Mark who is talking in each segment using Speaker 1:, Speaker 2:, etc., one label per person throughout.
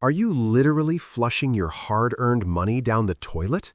Speaker 1: Are you literally flushing your hard-earned money down the toilet?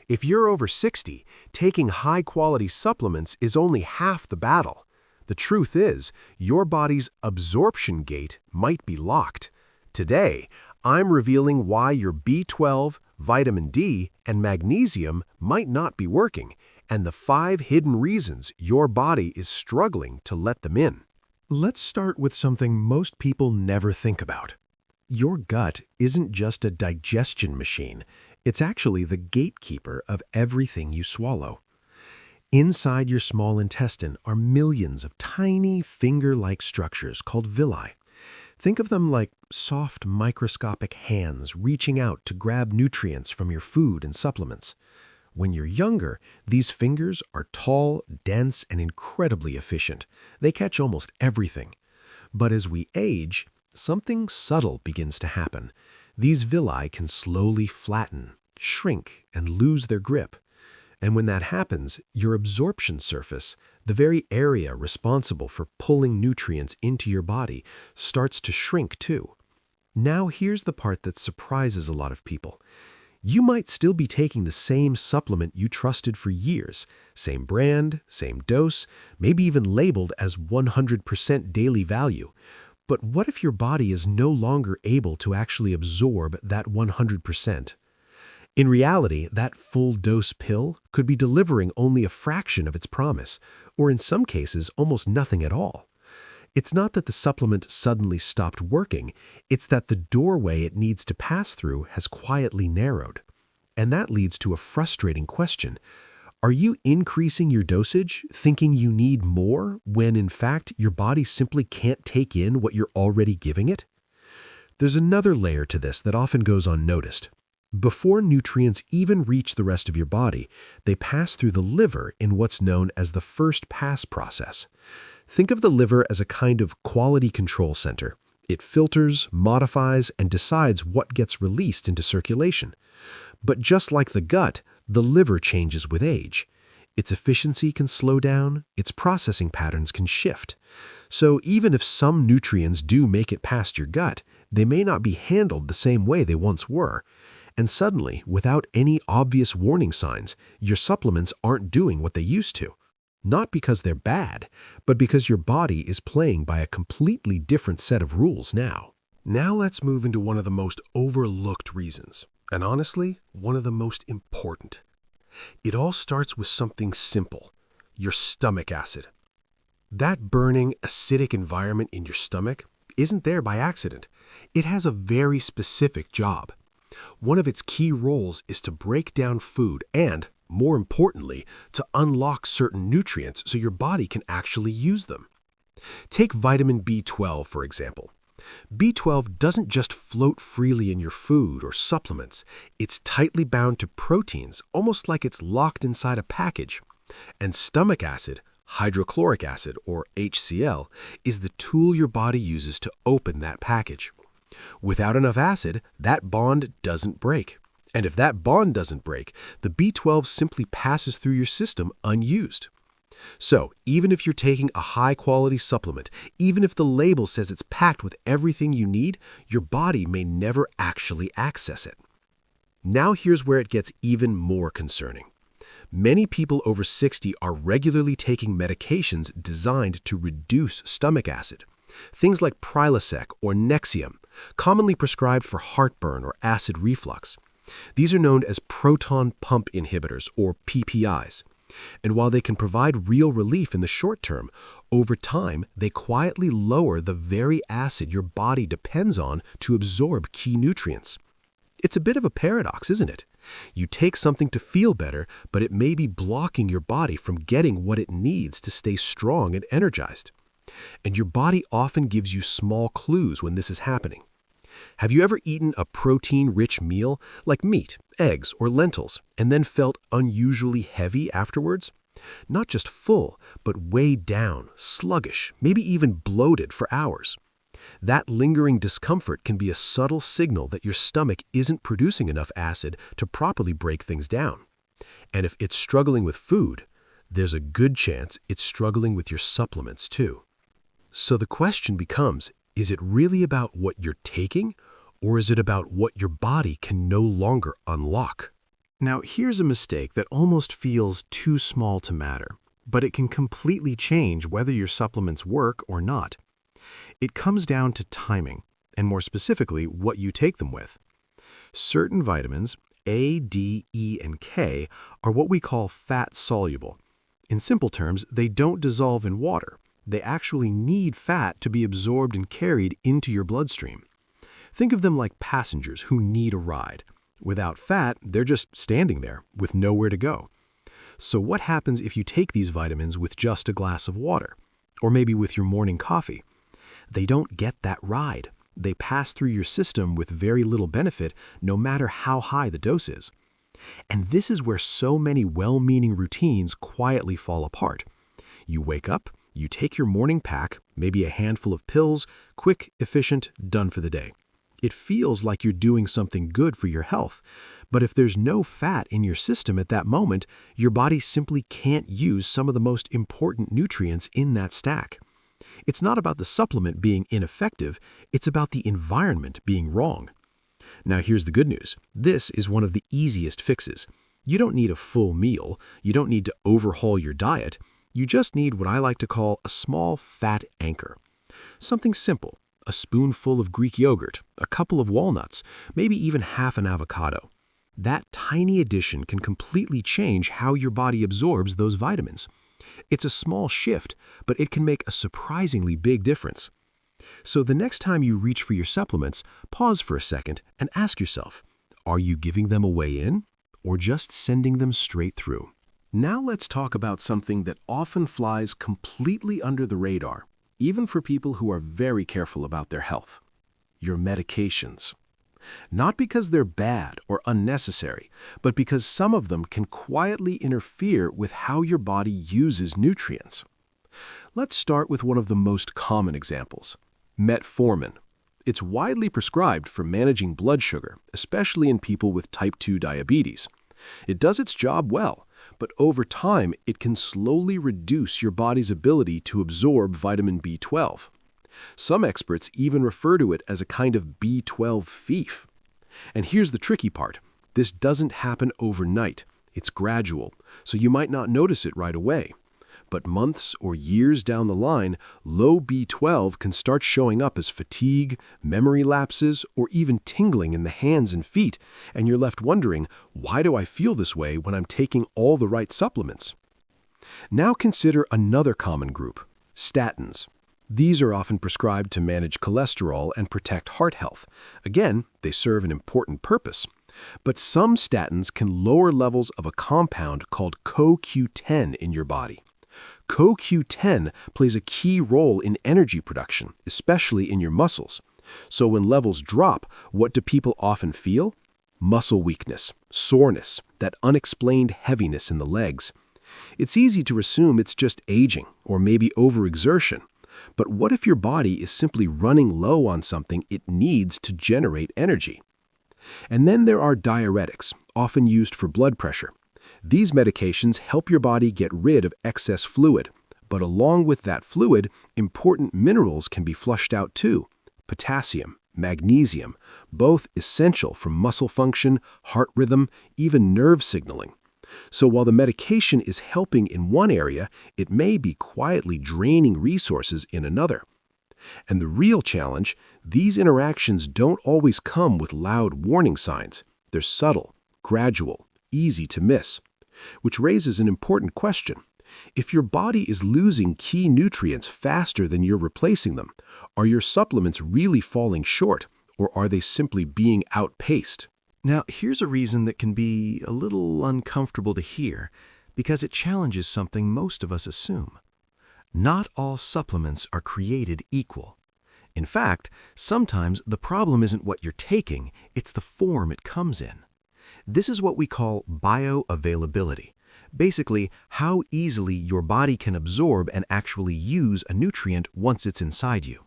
Speaker 1: If you're over 60, taking high-quality supplements is only half the battle. The truth is, your body's absorption gate might be locked. Today, I'm revealing why your B12, vitamin D, and magnesium might not be working, and the 5 hidden reasons your body is struggling to let them in. Let's start with something most people never think about. Your gut isn't just a digestion machine. It's actually the gatekeeper of everything you swallow. Inside your small intestine are millions of tiny finger-like structures called villi. Think of them like soft microscopic hands reaching out to grab nutrients from your food and supplements. When you're younger, these fingers are tall, dense, and incredibly efficient. They catch almost everything. But as we age, something subtle begins to happen. These villi can slowly flatten, shrink, and lose their grip. And when that happens, your absorption surface, the very area responsible for pulling nutrients into your body, starts to shrink too. Now here's the part that surprises a lot of people. You might still be taking the same supplement you trusted for years, same brand, same dose, maybe even labeled as 100% daily value. But what if your body is no longer able to actually absorb that 100%? In reality, that full-dose pill could be delivering only a fraction of its promise, or in some cases, almost nothing at all. It's not that the supplement suddenly stopped working, it's that the doorway it needs to pass through has quietly narrowed. And that leads to a frustrating question. Are you increasing your dosage, thinking you need more, when in fact your body simply can't take in what you're already giving it? There's another layer to this that often goes unnoticed. Before nutrients even reach the rest of your body, they pass through the liver in what's known as the first pass process. Think of the liver as a kind of quality control center. It filters, modifies, and decides what gets released into circulation. But just like the gut, the liver changes with age. Its efficiency can slow down, its processing patterns can shift. So even if some nutrients do make it past your gut, they may not be handled the same way they once were. And suddenly, without any obvious warning signs, your supplements aren't doing what they used to. Not because they're bad, but because your body is playing by a completely different set of rules now. Now let's move into one of the most overlooked reasons, and honestly, one of the most important. It all starts with something simple, your stomach acid. That burning, acidic environment in your stomach isn't there by accident. It has a very specific job. One of its key roles is to break down food and, more importantly, to unlock certain nutrients so your body can actually use them. Take vitamin B12, for example. B12 doesn't just float freely in your food or supplements. It's tightly bound to proteins, almost like it's locked inside a package. And stomach acid, hydrochloric acid, or HCl, is the tool your body uses to open that package. Without enough acid, that bond doesn't break. And if that bond doesn't break, the B12 simply passes through your system unused. So, even if you're taking a high-quality supplement, even if the label says it's packed with everything you need, your body may never actually access it. Now here's where it gets even more concerning. Many people over 60 are regularly taking medications designed to reduce stomach acid. Things like Prilosec or Nexium, commonly prescribed for heartburn or acid reflux. These are known as proton pump inhibitors, or PPIs. And while they can provide real relief in the short term, over time they quietly lower the very acid your body depends on to absorb key nutrients. It's a bit of a paradox, isn't it? You take something to feel better, but it may be blocking your body from getting what it needs to stay strong and energized. And your body often gives you small clues when this is happening. Have you ever eaten a protein-rich meal, like meat, eggs, or lentils, and then felt unusually heavy afterwards? Not just full, but weighed down, sluggish, maybe even bloated for hours. That lingering discomfort can be a subtle signal that your stomach isn't producing enough acid to properly break things down. And if it's struggling with food, there's a good chance it's struggling with your supplements too. So the question becomes, is it really about what you're taking, Or is it about what your body can no longer unlock? Now, here's a mistake that almost feels too small to matter, but it can completely change whether your supplements work or not. It comes down to timing, and more specifically, what you take them with. Certain vitamins, A, D, E, and K, are what we call fat-soluble. In simple terms, they don't dissolve in water. They actually need fat to be absorbed and carried into your bloodstream. Think of them like passengers who need a ride. Without fat, they're just standing there with nowhere to go. So what happens if you take these vitamins with just a glass of water? Or maybe with your morning coffee? They don't get that ride. They pass through your system with very little benefit, no matter how high the dose is. And this is where so many well-meaning routines quietly fall apart. You wake up, you take your morning pack, maybe a handful of pills, quick, efficient, done for the day. It feels like you're doing something good for your health, but if there's no fat in your system at that moment, your body simply can't use some of the most important nutrients in that stack. It's not about the supplement being ineffective, it's about the environment being wrong. Now here's the good news. This is one of the easiest fixes. You don't need a full meal, you don't need to overhaul your diet, you just need what I like to call a small fat anchor. Something simple. A spoonful of Greek yogurt, a couple of walnuts, maybe even half an avocado. That tiny addition can completely change how your body absorbs those vitamins. It's a small shift, but it can make a surprisingly big difference. So the next time you reach for your supplements, pause for a second and ask yourself, are you giving them a way in or just sending them straight through? Now let's talk about something that often flies completely under the radar, even for people who are very careful about their health. Your medications. Not because they're bad or unnecessary, but because some of them can quietly interfere with how your body uses nutrients. Let's start with one of the most common examples, metformin. It's widely prescribed for managing blood sugar, especially in people with type 2 diabetes. It does its job well, but over time it can slowly reduce your body's ability to absorb vitamin B12. Some experts even refer to it as a kind of B12 fief. And here's the tricky part. This doesn't happen overnight. It's gradual, so you might not notice it right away. But months or years down the line, low B12 can start showing up as fatigue, memory lapses, or even tingling in the hands and feet, and you're left wondering, why do I feel this way when I'm taking all the right supplements? Now consider another common group, statins. These are often prescribed to manage cholesterol and protect heart health. Again, they serve an important purpose. But some statins can lower levels of a compound called CoQ10 in your body. CoQ10 plays a key role in energy production, especially in your muscles. So when levels drop, what do people often feel? Muscle weakness, soreness, that unexplained heaviness in the legs. It's easy to assume it's just aging or maybe overexertion. But what if your body is simply running low on something it needs to generate energy? And then there are diuretics, often used for blood pressure. These medications help your body get rid of excess fluid, but along with that fluid, important minerals can be flushed out too. Potassium, magnesium, both essential for muscle function, heart rhythm, even nerve signaling. So while the medication is helping in one area, it may be quietly draining resources in another. And the real challenge, these interactions don't always come with loud warning signs. They're subtle, gradual, easy to miss. Which raises an important question. If your body is losing key nutrients faster than you're replacing them, are your supplements really falling short, or are they simply being outpaced? Now, here's a reason that can be a little uncomfortable to hear, because it challenges something most of us assume. Not all supplements are created equal. In fact, sometimes the problem isn't what you're taking, it's the form it comes in. This is what we call bioavailability. Basically, how easily your body can absorb and actually use a nutrient once it's inside you.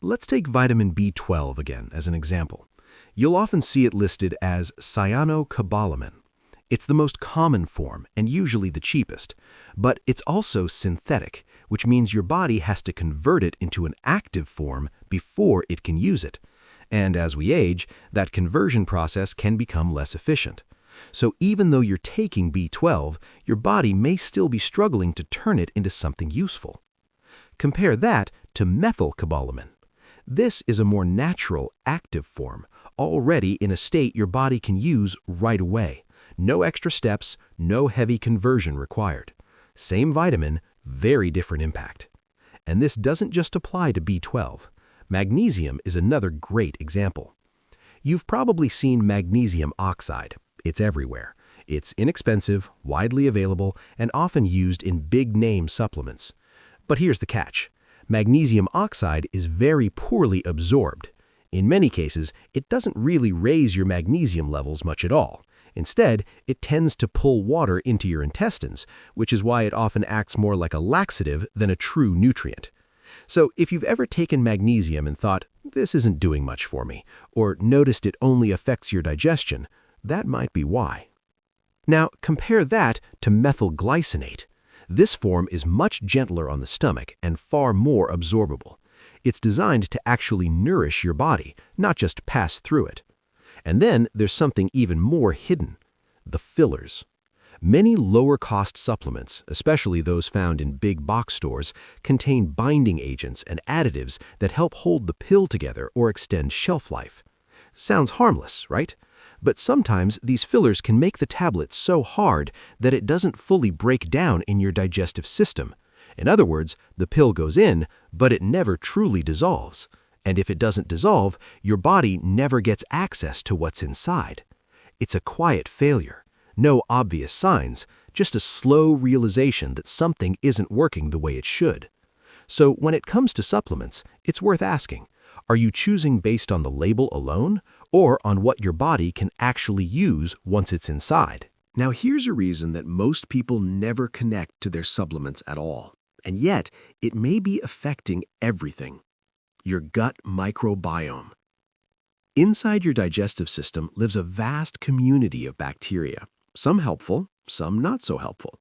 Speaker 1: Let's take vitamin B12 again as an example. You'll often see it listed as cyanocobalamin. It's the most common form and usually the cheapest, but it's also synthetic, which means your body has to convert it into an active form before it can use it.
Speaker 2: And as we age, that conversion process can become less efficient. So even though you're taking B12, your body may still be struggling to turn it into something useful. Compare that to methylcobalamin. This is a more natural, active form, already in a state your body can use right away. No extra steps, no heavy conversion required. Same vitamin, very different impact. And this doesn't just apply to B12. Magnesium is another great example. You've probably seen magnesium oxide. It's everywhere. It's inexpensive, widely available, and often used in big-name supplements. But here's the catch. Magnesium oxide is very poorly absorbed. In many cases, it doesn't really raise your magnesium levels much at all. Instead, it tends to pull water into your intestines, which is why it often acts more like a laxative than a true nutrient. So if you've ever taken magnesium and thought, this isn't doing much for me, or noticed it only affects your digestion, that might be why. Now, compare that to methylglycinate. This form is much gentler on the stomach and far more absorbable. It's designed to actually nourish your body, not just pass through it. And then there's something even more hidden: the fillers. Many lower-cost supplements, especially those found in big box stores, contain binding agents and additives that help hold the pill together or extend shelf life. Sounds harmless, right? But sometimes these fillers can make the tablet so hard that it doesn't fully break down in your digestive system. In other words, the pill goes in, but it never truly dissolves. And if it doesn't dissolve, your body never gets access to what's inside. It's a quiet failure. No obvious signs, just a slow realization that something isn't working the way it should. So when it comes to supplements, it's worth asking, are you choosing based on the label alone, or on what your body can actually use once it's inside?
Speaker 1: Now here's a reason that most people never connect to their supplements at all, and yet it may be affecting everything: your gut microbiome. Inside your digestive system lives a vast community of bacteria, some helpful, some not so helpful.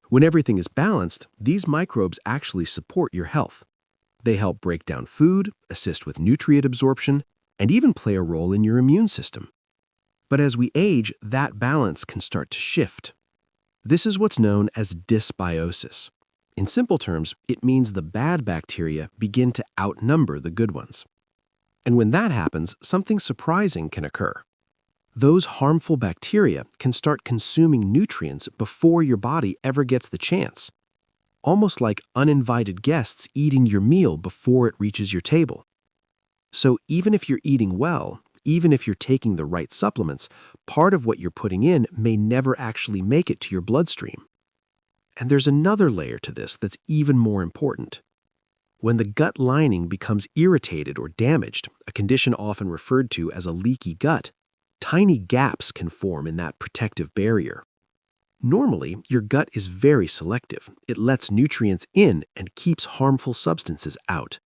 Speaker 1: When everything is balanced, these microbes actually support your health. They help break down food, assist with nutrient absorption, and even play a role in your immune system. But as we age, that balance can start to shift. This is what's known as dysbiosis. In simple terms, it means the bad bacteria begin to outnumber the good ones. And when that happens, something surprising can occur. Those harmful bacteria can start consuming nutrients before your body ever gets the chance. Almost like uninvited guests eating your meal before it reaches your table. So even if you're eating well, even if you're taking the right supplements, part of what you're putting in may never actually make it to your bloodstream. And there's another layer to this that's even more important. When the gut lining becomes irritated or damaged, a condition often referred to as a leaky gut, tiny gaps can form in that protective barrier. Normally, your gut is very selective. It lets nutrients in and keeps harmful substances out.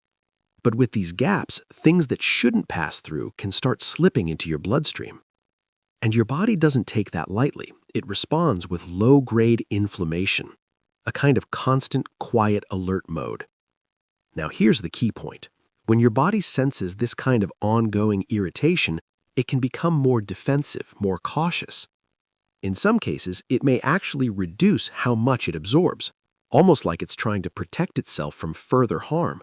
Speaker 1: But with these gaps, things that shouldn't pass through can start slipping into your bloodstream. And your body doesn't take that lightly. It responds with low-grade inflammation, a kind of constant, quiet alert mode. Now here's the key point. When your body senses this kind of ongoing irritation, it can become more defensive, more cautious. In some cases, it may actually reduce how much it absorbs, almost like it's trying to protect itself from further harm.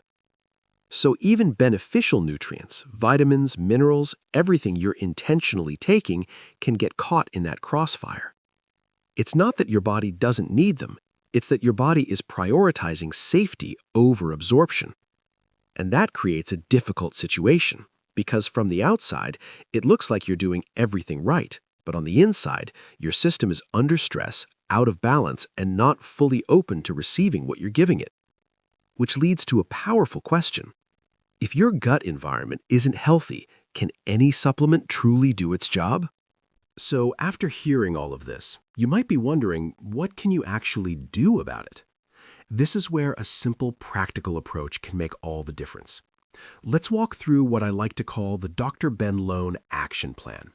Speaker 1: So even beneficial nutrients, vitamins, minerals, everything you're intentionally taking can get caught in that crossfire. It's not that your body doesn't need them, it's that your body is prioritizing safety over absorption. And that creates a difficult situation, because from the outside, it looks like you're doing everything right, but on the inside, your system is under stress, out of balance, and not fully open to receiving what you're giving it. Which leads to a powerful question. If your gut environment isn't healthy, can any supplement truly do its job? So after hearing all of this, you might be wondering, what can you actually do about it? This is where a simple, practical approach can make all the difference. Let's walk through what I like to call the Dr. Ben Lown action plan.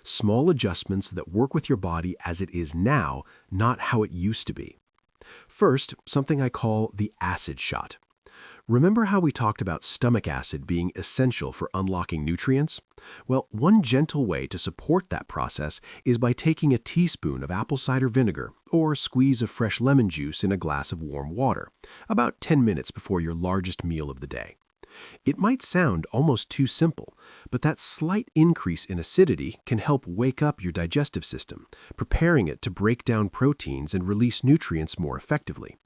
Speaker 1: Small adjustments that work with your body as it is now, not how it used to be. First, something I call the acid shot. Remember how we talked about stomach acid being essential for unlocking nutrients? Well, one gentle way to support that process is by taking a teaspoon of apple cider vinegar or a squeeze of fresh lemon juice in a glass of warm water, about 10 minutes before your largest meal of the day. It might sound almost too simple, but that slight increase in acidity can help wake up your digestive system, preparing it to break down proteins and release nutrients more effectively.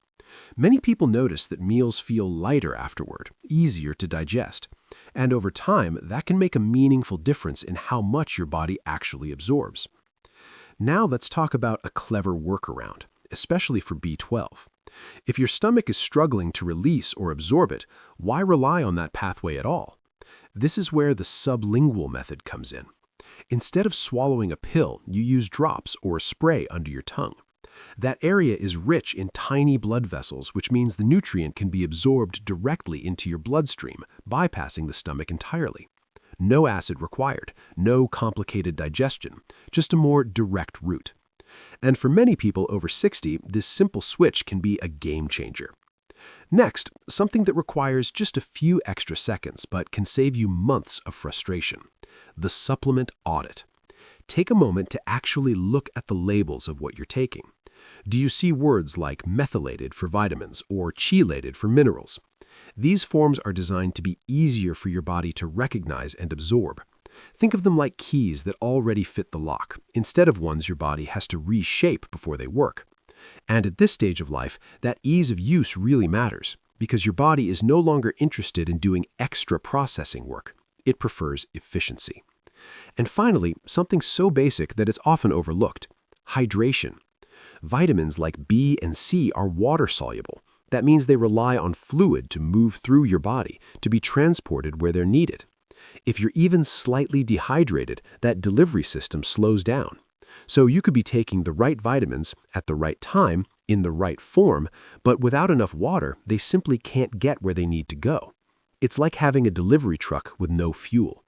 Speaker 1: Many people notice that meals feel lighter afterward, easier to digest, and over time, that can make a meaningful difference in how much your body actually absorbs. Now let's talk about a clever workaround, especially for B12. If your stomach is struggling to release or absorb it, why rely on that pathway at all? This is where the sublingual method comes in. Instead of swallowing a pill, you use drops or a spray under your tongue. That area is rich in tiny blood vessels, which means the nutrient can be absorbed directly into your bloodstream, bypassing the stomach entirely. No acid required, no complicated digestion, just a more direct route. And for many people over 60, this simple switch can be a game changer. Next, something that requires just a few extra seconds but can save you months of frustration: the supplement audit. Take a moment to actually look at the labels of what you're taking. Do you see words like methylated for vitamins or chelated for minerals? These forms are designed to be easier for your body to recognize and absorb. Think of them like keys that already fit the lock, instead of ones your body has to reshape before they work. And at this stage of life, that ease of use really matters, because your body is no longer interested in doing extra processing work. It prefers efficiency. And finally, something so basic that it's often overlooked: hydration. Vitamins like B and C are water-soluble. That means they rely on fluid to move through your body, to be transported where they're needed. If you're even slightly dehydrated, that delivery system slows down. So you could be taking the right vitamins at the right time, in the right form, but without enough water, they simply can't get where they need to go. It's like having a delivery truck with no fuel.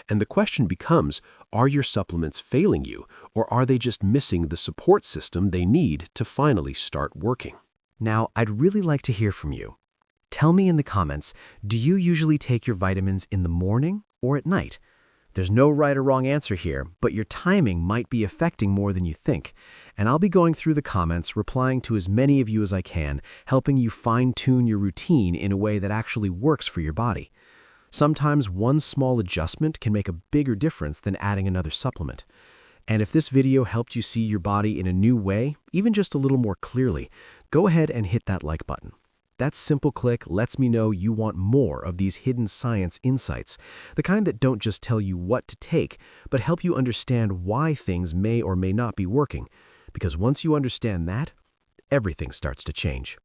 Speaker 1: And the question becomes, are your supplements failing you, or are they just missing the support system they need to finally start working?
Speaker 2: Now, I'd really like to hear from you. Tell me in the comments, do you usually take your vitamins in the morning or at night? There's no right or wrong answer here, but your timing might be affecting more than you think. And I'll be going through the comments, replying to as many of you as I can, helping you fine-tune your routine in a way that actually works for your body. Sometimes one small adjustment can make a bigger difference than adding another supplement. And if this video helped you see your body in a new way, even just a little more clearly, go ahead and hit that like button. That simple click lets me know you want more of these hidden science insights, the kind that don't just tell you what to take, but help you understand why things may or may not be working. Because once you understand that, everything starts to change.